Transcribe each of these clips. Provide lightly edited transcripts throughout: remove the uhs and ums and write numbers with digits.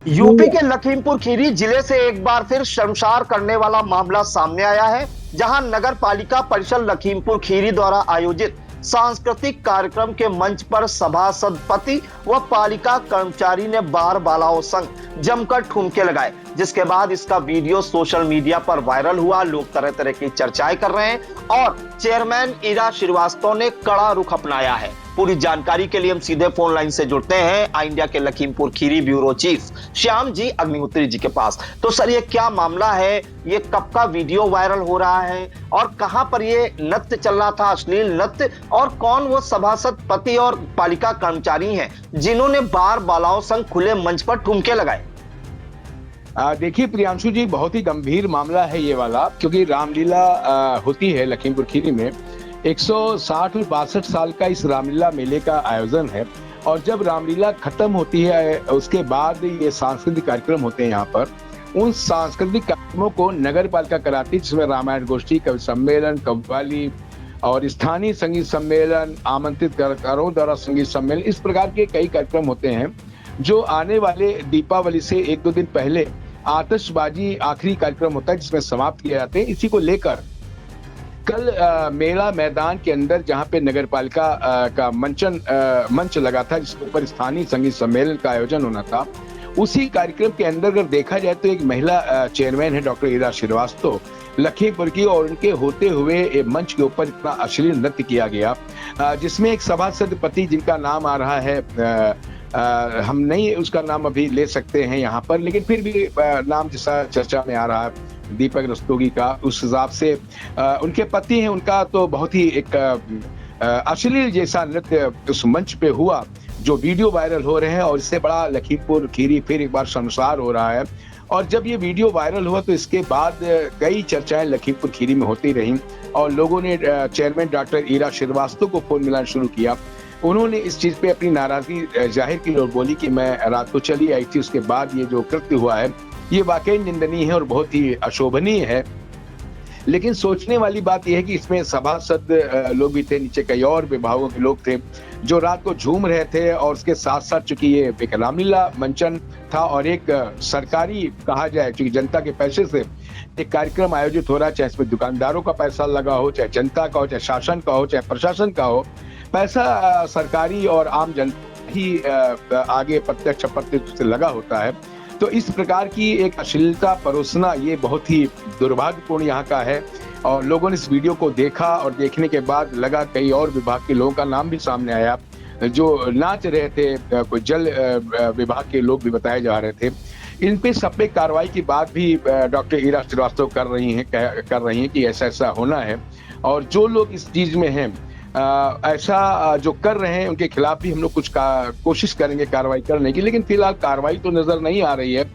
UP के लखीमपुर खीरी जिले से एक बार फिर शर्मसार करने वाला मामला सामने आया है, जहां नगर पालिका परिषद लखीमपुर खीरी द्वारा आयोजित सांस्कृतिक कार्यक्रम के मंच पर सभासद पति व पालिका कर्मचारी ने बार बालाओं संग जमकर ठुमके लगाए, जिसके बाद इसका वीडियो सोशल मीडिया पर वायरल हुआ। लोग तरह तरह की चर्चाएं कर रहे हैं और चेयरमैन ईरा श्रीवास्तव ने कड़ा रुख अपनाया है। पूरी जानकारी के लिए हम सीधे फोन लाइन से जुड़ते हैं आई इंडिया के लखीमपुर खीरी ब्यूरो चीफ श्याम जी अग्निहोत्री जी के पास। तो सर, ये क्या मामला है? ये कब का वीडियो वायरल हो रहा है और कहां पर ये नृत्य चल रहा था, अश्लील नृत्य? और कौन वो सभासद पति और पालिका कर्मचारी हैं जिन्होंने बार बालाओं संग खुले मंच पर ठुमके लगाए? देखिए प्रियांशु जी, बहुत ही गंभीर मामला है ये वाला, क्योंकि रामलीला होती है लखीमपुर खीरी में। 162 साल का इस रामलीला मेले का आयोजन है और जब रामलीला खत्म होती है उसके बाद ये सांस्कृतिक कार्यक्रम होते हैं यहाँ पर। उन सांस्कृतिक कार्यक्रमों को नगर पालिका कराती है, जिसमें रामायण गोष्ठी, कवि सम्मेलन, कव्वाली और स्थानीय संगीत सम्मेलन, आमंत्रित कलाकारों द्वारा संगीत सम्मेलन, इस प्रकार के कई कार्यक्रम होते हैं जो आने वाले दीपावली से 1-2 दिन पहले आतिशबाजी आखिरी कार्यक्रम होता है जिसमें समाप्त किए जाते हैं। इसी को लेकर कल मेला मैदान के अंदर, जहां पे नगर पालिका का मंच लगा था जिसके ऊपर स्थानीय संगीत सम्मेलन का आयोजन होना था, उसी कार्यक्रम के अंदर अगर देखा जाए तो एक महिला चेयरमैन है डॉक्टर ईरा श्रीवास्तव लखीमपुर की, और उनके होते हुए मंच के ऊपर इतना अश्लील नृत्य किया गया जिसमें एक सभासद पति जिनका नाम आ रहा है, हम नहीं उसका नाम अभी ले सकते हैं यहाँ पर, लेकिन फिर भी नाम जैसा चर्चा में आ रहा है दीपक रस्तोगी का, उस हिसाब से उनके पति हैं, उनका तो बहुत ही एक अश्लील जैसा नृत्य उस मंच पे हुआ जो वीडियो वायरल हो रहे हैं। और इससे बड़ा लखीमपुर खीरी फिर एक बार शर्मसार हो रहा है। और जब ये वीडियो वायरल हुआ तो इसके बाद कई चर्चाएं लखीमपुर खीरी में होती रहीं और लोगों ने चेयरमैन डॉक्टर ईरा श्रीवास्तव को फोन मिलाना शुरू किया। उन्होंने इस चीज पे अपनी नाराजगी जाहिर की और बोली कि मैं रात को चली आई थी, उसके बाद ये जो कृत्य हुआ है ये वाकई निंदनीय है और बहुत ही अशोभनीय है। लेकिन सोचने वाली बात यह है कि इसमें सभासद लोग भी थे, नीचे कई और विभागों के लोग थे जो रात को झूम रहे थे, और उसके साथ साथ चूंकि ये एक रामलीला मंचन था और एक सरकारी कहा जाए, क्योंकि जनता के पैसे से एक कार्यक्रम आयोजित हो रहा है, चाहे इसमें दुकानदारों का पैसा लगा हो, चाहे जनता का हो, चाहे शासन का हो, चाहे प्रशासन का हो, पैसा सरकारी और आम जनता ही आगे प्रत्यक्ष अप्रत्यक्ष से लगा होता है। तो इस प्रकार की एक अश्लीलता परोसना ये बहुत ही दुर्भाग्यपूर्ण यहाँ का है। और लोगों ने इस वीडियो को देखा और देखने के बाद लगा कई और विभाग के लोगों का नाम भी सामने आया जो नाच रहे थे, कोई जल विभाग के लोग भी बताए जा रहे थे। इन पे सब पे कार्रवाई की बात भी डॉक्टर ईरा श्रीवास्तव कर रही हैं कि ऐसा ऐसा होना है, और जो लोग इस चीज में हैं ऐसा जो कर रहे हैं उनके खिलाफ भी हम लोग कुछ कोशिश करेंगे कार्रवाई करने की। लेकिन फिलहाल कार्रवाई तो नजर नहीं आ रही है,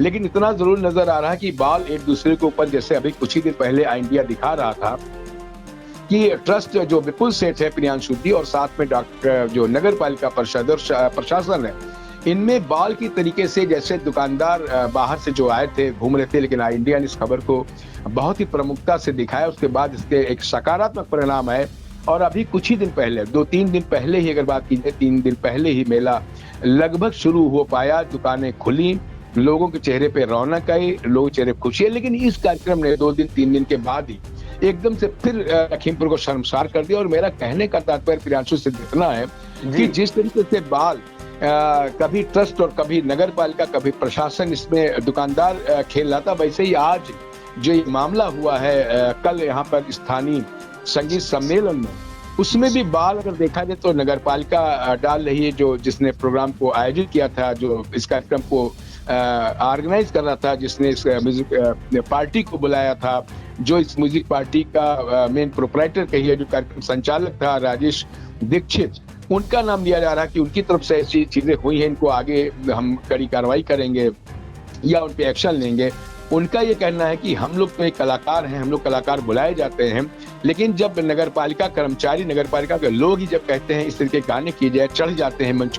लेकिन इतना जरूर नजर आ रहा है कि बाल एक दूसरे के ऊपर, जैसे अभी कुछ ही दिन पहले आई इंडिया दिखा रहा था कि ट्रस्ट जो विपुल सेठ है प्रियांशु जी, और साथ में डॉक्टर जो नगर पालिका परिषद और प्रशासन है, इनमें बाल की तरीके से, जैसे दुकानदार बाहर से जो आए थे घूम रहे थे, लेकिन आई इंडिया ने इस खबर को बहुत ही प्रमुखता से दिखाया। उसके बाद इसके एक सकारात्मक परिणाम आए। और अभी कुछ ही दिन पहले, 2-3 दिन पहले ही अगर बात की जाए, 3 दिन पहले ही मेला लगभग शुरू हो पाया, दुकानें खुली, लोगों के चेहरे पे रौनक आई, लोगों के चेहरे खुशी है। लेकिन इस कार्यक्रम ने 2 दिन 3 दिन के बाद ही एकदम से फिर लखीमपुर को शर्मसार कर दिया। और मेरा कहने का तात्पर्य प्रियांशु से इतना है कि जिस तरीके से बाल कभी ट्रस्ट और कभी नगर पालिका, कभी प्रशासन इसमें दुकानदार खेल रहा था, वैसे ही आज जो ये मामला हुआ है कल यहाँ पर स्थानीय संगीत सम्मेलन में, उसमें भी बाल अगर देखा जाए तो नगर पालिका डाल रही है, जो जिसने प्रोग्राम को आयोजित किया था, जो इस कार्यक्रम को ऑर्गेनाइज कर रहा था, जिसने इस म्यूजिक पार्टी को बुलाया था, जो इस म्यूजिक पार्टी का मेन प्रोपराइटर कहिए, जो कार्यक्रम संचालक था राजेश दीक्षित, उनका नाम लिया जा रहा है कि उनकी तरफ से ऐसी चीजें हुई हैं, इनको आगे हम कड़ी कार्रवाई करेंगे या उन पे एक्शन लेंगे। उनका ये कहना है कि हम लोग तो एक कलाकार हैं, हम लोग कलाकार बुलाए जाते हैं, लेकिन जब नगर पालिका कर्मचारी, नगर पालिका के लोग ही जब कहते हैं इस तरह के गाने किए जाए, चढ़ जाते हैं मंच,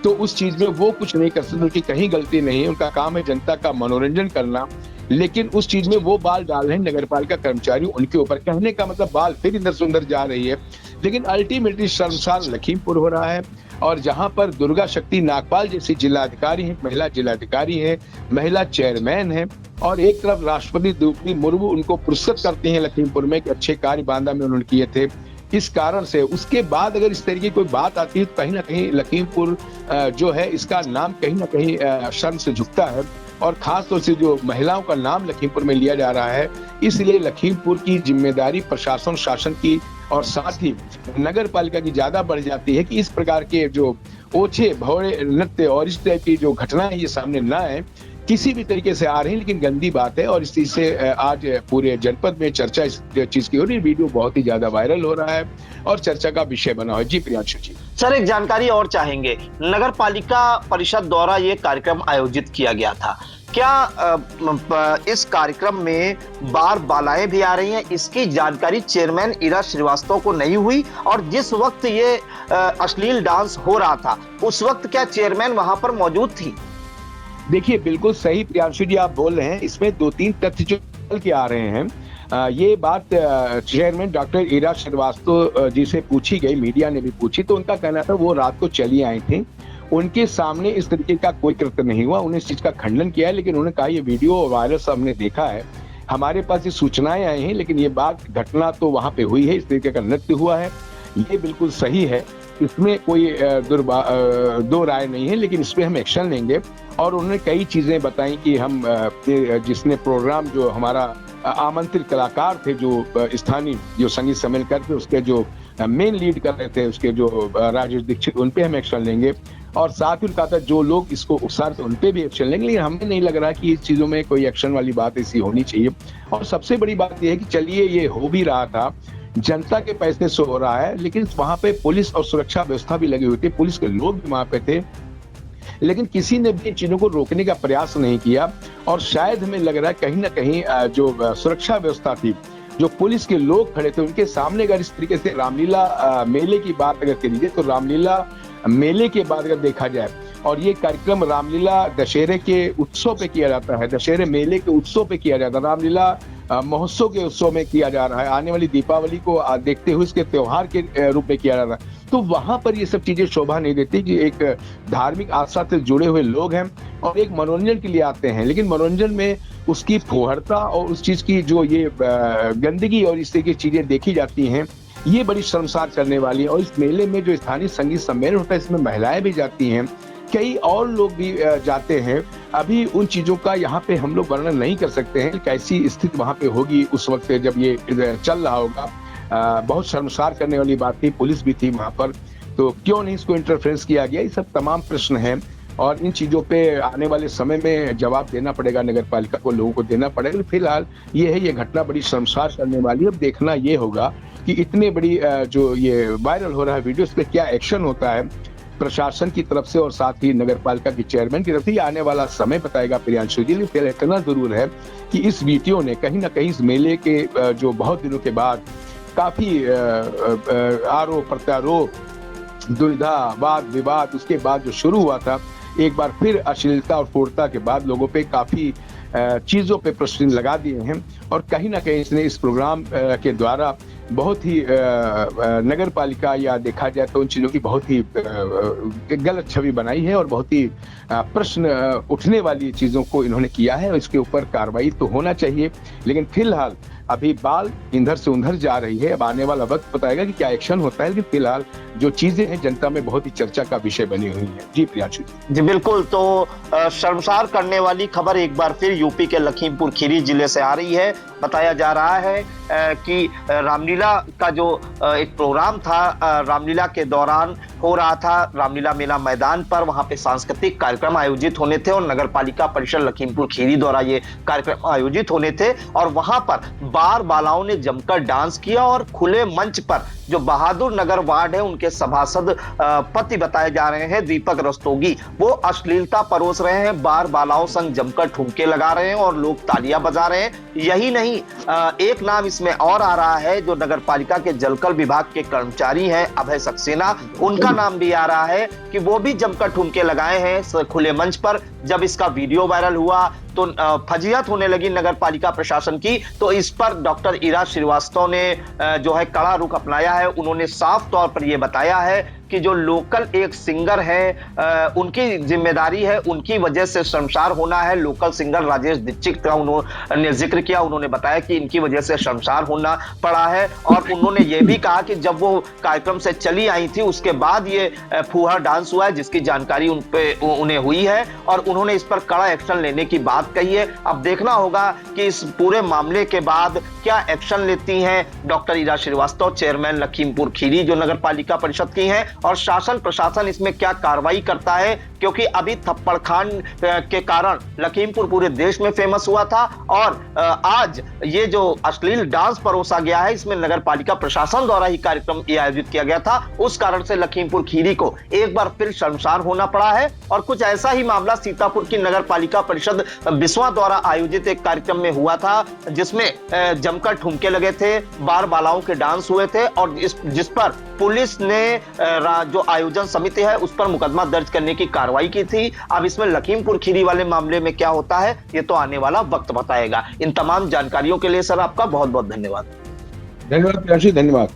तो उस चीज में वो कुछ नहीं कर सकते, उनकी कहीं गलती नहीं है, उनका काम है जनता का मनोरंजन करना। लेकिन उस चीज में वो बाल डाल रहे हैं नगर पालिका कर्मचारी उनके ऊपर। कहने का मतलब बाल फिर इधर से उधर जा रही है, लेकिन अल्टीमेटली शर्मसार लखीमपुर हो रहा है। और जहां पर दुर्गा शक्ति नागपाल जैसी जिलाधिकारी हैं, महिला जिलाधिकारी है, महिला चेयरमैन है, और एक तरफ राष्ट्रपति द्रौपदी मुर्मू उनको पुरस्कृत करती हैं लखीमपुर में कि अच्छे कार्य बांदा में उन्होंने किए थे। इस कारण से उसके बाद अगर इस तरीके की कोई बात आती है तो कहीं ना कहीं लखीमपुर जो है इसका नाम कहीं ना कहीं शर्म से झुकता है, और खास तौर से जो महिलाओं का नाम लखीमपुर में लिया जा रहा है, इसलिए लखीमपुर की जिम्मेदारी प्रशासन शासन की और साथ ही नगर पालिका की ज्यादा बढ़ जाती है कि इस प्रकार के जो ओछे भौरे नृत्य और इस टाइप की जो घटनाएं ये सामने ना आए, किसी भी तरीके से आ रही है, लेकिन गंदी बात है और इस चीज से आज पूरे जनपद में चर्चा इस चीज की हो रही है। वीडियो बहुत ही ज्यादा वायरल हो रहा है और चर्चा का विषय बना है। जी प्रियांशु जी। सर, एक जानकारी और चाहेंगे, नगर पालिका परिषद द्वारा ये कार्यक्रम आयोजित किया गया था, क्या इस कार्यक्रम में बार बालाएं भी आ रही हैं? इसकी जानकारी चेयरमैन इरा श्रीवास्तव को नहीं हुई, और जिस वक्त ये अश्लील डांस हो रहा था उस वक्त क्या चेयरमैन वहां पर मौजूद थी? देखिए, बिल्कुल सही प्रियांशु जी आप बोल रहे हैं। इसमें 2-3 तथ्य जो निकल के आ रहे हैं। ये बात चेयरमैन डॉक्टर इरा श्रीवास्तव जी से पूछी गई, मीडिया ने भी पूछी, तो उनका कहना था वो रात को चली आई थी, उनके सामने इस तरीके का कोई कृत्य नहीं हुआ। उन्हें इस चीज का खंडन किया है, लेकिन उन्होंने कहा ये वीडियो वायरल हमने देखा है, हमारे पास ये सूचनाएं आई हैं, लेकिन ये बात घटना तो वहां पे हुई है, इस तरीके का नृत्य हुआ है, ये बिल्कुल सही है, इसमें कोई दो राय नहीं है, लेकिन इसमें हम एक्शन लेंगे। और उन्होंने कई चीजें बताई कि हम जिसने प्रोग्राम जो हमारा आमंत्रित कलाकार थे जो स्थानीय जो संगीत सम्मेलन करते उसके जो मेन लीड कर रहे थे उसके जो राजेश दीक्षित, उन पे हम एक्शन लेंगे। और साथ ही कहा था जो लोग इसको उकसा उन पे भी एक्शन लेंगे, लेकिन हमें नहीं लग रहा कि इस चीजों में कोई एक्शन वाली बात ऐसी होनी चाहिए। और सबसे बड़ी बात यह है कि चलिए ये हो भी रहा था, जनता के पैसे से हो रहा है, लेकिन वहां पे पुलिस और सुरक्षा व्यवस्था भी लगी हुई थी, पुलिस के लोग भी वहां पे थे, लेकिन किसी ने भी इन चीजों को रोकने का प्रयास नहीं किया। और शायद हमें लग रहा है कहीं ना कहीं जो सुरक्षा व्यवस्था थी, जो पुलिस के लोग खड़े थे, उनके सामने अगर इस तरीके से रामलीला मेले की बात अगर करी जाए तो रामलीला मेले के बाद अगर देखा जाए, और ये कार्यक्रम रामलीला दशहरे के उत्सव पे किया जाता है, दशहरे मेले के उत्सव पे किया जाता है, रामलीला महोत्सव के उत्सव में किया जा रहा है, आने वाली दीपावली को देखते हुए इसके त्योहार के रूप में किया जा रहा है, तो वहां पर ये सब चीजें शोभा नहीं देती कि एक धार्मिक आस्था से जुड़े हुए लोग हैं और एक मनोरंजन के लिए आते हैं, लेकिन मनोरंजन में उसकी फुहरता और उस चीज की जो ये गंदगी और इस तरह की चीजें देखी जाती हैं, ये बड़ी शर्मसार करने वाली है। और इस मेले में जो स्थानीय संगीत सम्मेलन होता है, इसमें महिलाएं भी जाती हैं, कई और लोग भी जाते हैं। अभी उन चीजों का यहाँ पे हम लोग वर्णन नहीं कर सकते हैं, कैसी स्थिति वहां पे होगी उस वक्त जब ये चल रहा होगा। बहुत शर्मसार करने वाली बात थी, पुलिस भी थी वहां पर, तो क्यों नहीं इसको इंटरफेरेंस किया गया, ये सब तमाम प्रश्न हैं और इन चीजों पे आने वाले समय में जवाब देना पड़ेगा, नगर पालिका को, लोगों को देना पड़ेगा। फिलहाल ये है, ये घटना बड़ी शर्मसार करने वाली है। अब देखना ये होगा कि इतने बड़ी जो ये वायरल हो रहा है वीडियो, इस पे क्या एक्शन होता है प्रशासन की तरफ से और साथ ही नगर पालिका की चेयरमैन की तरफ से। आने वाला समय बताएगा प्रियांशु जी। लेकिन इतना जरूर है कि इस वीडियो ने कहीं ना कहीं इस मेले के जो बहुत दिनों के बाद काफी आरोप प्रत्यारोप, दुविधा, वाद विवाद, उसके बाद जो शुरू हुआ था, एक बार फिर अश्लीलता और क्रूरता के बाद लोगों पे काफी चीजों पे प्रश्न लगा दिए हैं। और कहीं ना कहीं इसने इस प्रोग्राम के द्वारा बहुत ही नगर पालिका या देखा जाए तो उन चीजों की बहुत ही गलत छवि बनाई है और बहुत ही प्रश्न उठने वाली चीजों को इन्होंने किया है। और इसके ऊपर कार्रवाई तो होना चाहिए, लेकिन फिलहाल अभी बाल इंधर से उधर जा रही है। अब आने वाला वक्त बताएगा कि क्या एक्शन होता है, लेकिन फिलहाल जो चीजें हैं जनता में बहुत ही चर्चा का विषय बनी हुई है। जी प्रियांशु जी बिल्कुल। तो शर्मसार करने वाली खबर एक बार फिर यूपी के लखीमपुर खीरी जिले से आ रही है। बताया जा रहा है कि रामलीला का जो एक प्रोग्राम था, रामलीला के दौरान हो रहा था, रामलीला मेला मैदान पर, वहां पे सांस्कृतिक कार्यक्रम आयोजित होने थे और नगर पालिका परिषद लखीमपुर खीरी द्वारा ये कार्यक्रम आयोजित होने थे। और वहां पर बार बालाओं ने जमकर डांस किया और खुले मंच पर जो बहादुर नगर वार्ड है उनके सभासद पति बताए जा रहे हैं दीपक रस्तोगी, वो अश्लीलता परोस रहे हैं, बार बालाओं संग जमकर ठुमके लगा रहे हैं और लोग तालियां बजा रहे हैं। यही नहीं, एक नाम इसमें और आ रहा है जो नगर पालिका के जलकर विभाग के कर्मचारी हैं अभय सक्सेना, उनका नाम भी आ रहा है कि वो भी जमकर ठुमके लगाए हैं खुले मंच पर। जब इसका वीडियो वायरल हुआ तो फजीहत होने लगी नगर पालिका प्रशासन की। तो इस पर डॉक्टर ईरा श्रीवास्तव ने जो है कड़ा रुख अपनाया है। उन्होंने साफ तौर पर यह बताया है कि जो लोकल एक सिंगर है उनकी जिम्मेदारी है, उनकी वजह से शर्मसार होना है। लोकल सिंगर राजेश दीक्षित का उन्होंने जिक्र किया। उन्होंने बताया कि इनकी वजह से शर्मसार होना पड़ा है। और उन्होंने ये भी कहा कि जब वो कार्यक्रम से चली आई थी उसके बाद ये फूहड़ डांस हुआ है, जिसकी जानकारी उन्हें हुई है और उन्होंने इस पर कड़ा एक्शन लेने की बात कही है। अब देखना होगा कि इस पूरे मामले के बाद क्या एक्शन लेती हैं डॉक्टर ईरा श्रीवास्तव, चेयरमैन लखीमपुर खीरी जो नगर पालिका परिषद की हैं, और शासन प्रशासन इसमें क्या कार्रवाई करता है। क्योंकि अभी थप्पड़ खान के कारण लखीमपुर पूरे देश में फेमस हुआ था और आज ये जो अश्लील डांस परोसा गया है इसमें नगर पालिका प्रशासन द्वारा ही कार्यक्रम आयोजित किया गया था। उस कारण से लखीमपुर खीरी को एक बार फिर शर्मसार होना पड़ा है। और कुछ ऐसा ही मामला सीतापुर की नगर पालिका परिषद बिस्वा द्वारा आयोजित एक कार्यक्रम में हुआ था, जिसमें जमकर ठुमके लगे थे, बार बालाओं के डांस हुए थे और जिस पर पुलिस ने जो आयोजन समिति है उस पर मुकदमा दर्ज करने की कार्रवाई की थी। अब इसमें लखीमपुर खीरी वाले मामले में क्या होता है ये तो आने वाला वक्त बताएगा। इन तमाम जानकारियों के लिए सर आपका बहुत बहुत धन्यवाद। धन्यवाद प्रियांशु, धन्यवाद।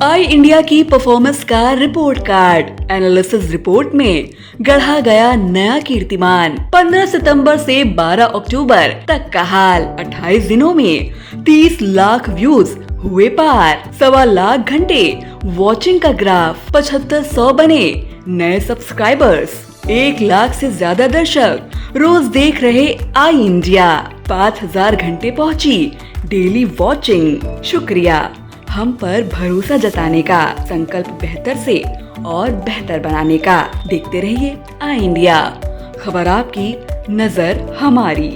आई इंडिया की परफॉर्मेंस का रिपोर्ट कार्ड एनालिसिस रिपोर्ट में गढ़ा गया नया कीर्तिमान। 15 सितंबर से 12 अक्टूबर तक का हाल, 28 दिनों में 30 लाख व्यूज हुए पार, 1.25 लाख घंटे वॉचिंग का ग्राफ, 7500 बने नए सब्सक्राइबर्स, 1 लाख से ज्यादा दर्शक रोज देख रहे आई इंडिया, 5000 घंटे पहुंची डेली वॉचिंग। शुक्रिया हम पर भरोसा जताने का, संकल्प बेहतर से और बेहतर बनाने का। देखते रहिए आई इंडिया, खबर आपकी, नजर हमारी।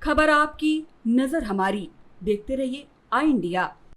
खबर आपकी, नजर हमारी। देखते रहिए आई इंडिया।